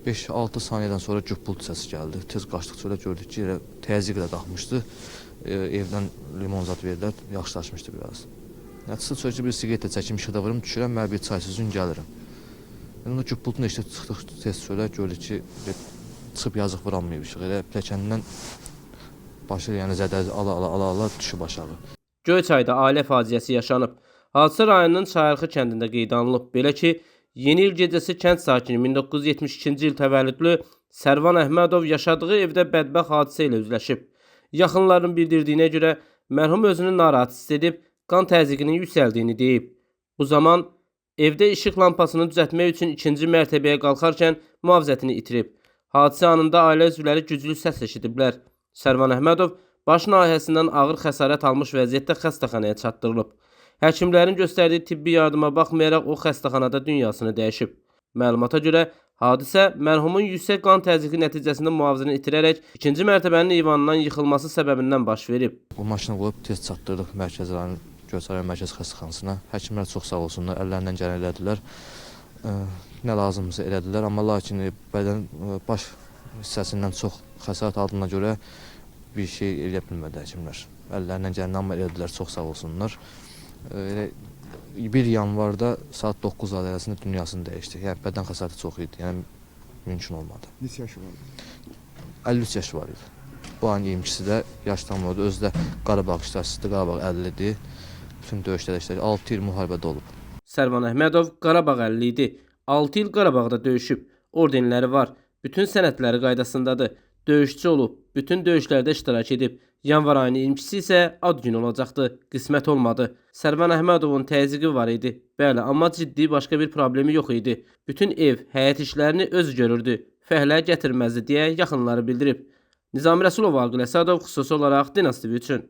5-6 saniyədən sonra güppult səsi gəldi. Tez qaçdıqca da gördük ki, elə təzyiq ilə qalxmışdı. Evdən limon zad verdilər, yaxşılaşmışdı biraz. Nəticədə sonra ki, bir siqaret çəkim, işıqda vurum, düşürəm, mən bir çay sözün gəlirim. Onda güppultun eşitə çıxdıq tez sonra gördük ki, çıxıb yazıq vuranmayıb işıq. Elə pilləkəndən başı yəni zədəli ala düşüb aşağı. Göyçayda ailə faciəsi yaşanıb. Hadisə rayonunun Çayırxı kəndində qeydə alınıb. Belə ki, Yeni il gecəsi kənd sakini 1972-ci il təvəllüdlü Sərvan Əhmədov yaşadığı evdə bədbəxt hadisə ilə üzləşib. Yaxınların bildirdiyinə görə mərhum özünü narahat hiss edib, qan təzyiqinin yüksəldiyini deyib. Bu zaman evdə işıq lampasını düzəltmək üçün ikinci mərtəbəyə qalxarkən mühafizətini itirib. Hadisə anında ailə üzvləri güclü səs eşidiblər. Sərvan Əhmədov baş nahiyəsindən ağır xəsarət almış vəziyyətdə xəstəxanaya çatdırılıb. Həkimlərin göstərdiyi tibbi yardıma baxmayaraq o xəstəxanada dünyasını dəyişib. Məlumata görə hadisə mərhumun yüksək qan təzyiqi nəticəsində mühafizəni itirərək ikinci mərtəbənin eyvanından yıxılması səbəbindən baş verib. Bu maşını qoyub tez çatdırdıq Mərkəzi rayon Göyçay Mərkəzi xəstəxanasına. Həkimlər çox sağ olsunlar, əllərindən gələn elədilər. Nə lazımsa elədilər, amma lakin bədən baş hissəsindən çox xəsarət aldığına görə bir şey eləyə bilmədi həkimlər. Əllərindən gələn amma elədilər, çox sağ olsunlar. 1 yanvarda saat 9 radələrində dünyasını dəyişdi. Yəni bədən xəsarəti çox idi. Yəni mümkün olmadı. Neçə yaşı var? 53 yaşı var idi. Bu ayın 22-si də yaş tamamladı. Özü də Qarabağ iştirakçısıdır. Qarabağ 50-dir. Bütün döyüşlərdə iştirak 6 il müharibədə olub. Sərvan Əhmədov Qarabağ 50 idi. 6 il Qarabağda döyüşüb. Ordenləri var. Bütün sənədləri qaydasındadır. Döyüşçü olub. Bütün döyüşlərdə iştirak edib. Yanvar ayının 22-si isə ad günü olacaqdı. Qismət olmadı. Sərvan Əhmədovun təzyiqi var idi. Bəli, amma ciddi başqa bir problemi yox idi. Bütün ev, həyət işlərini öz görürdü. Fəhlə gətirməzdi deyə yaxınları bildirib. Nizami Rəsulov, Aqil Əsədov xüsusi olaraq Dinastiv üçün.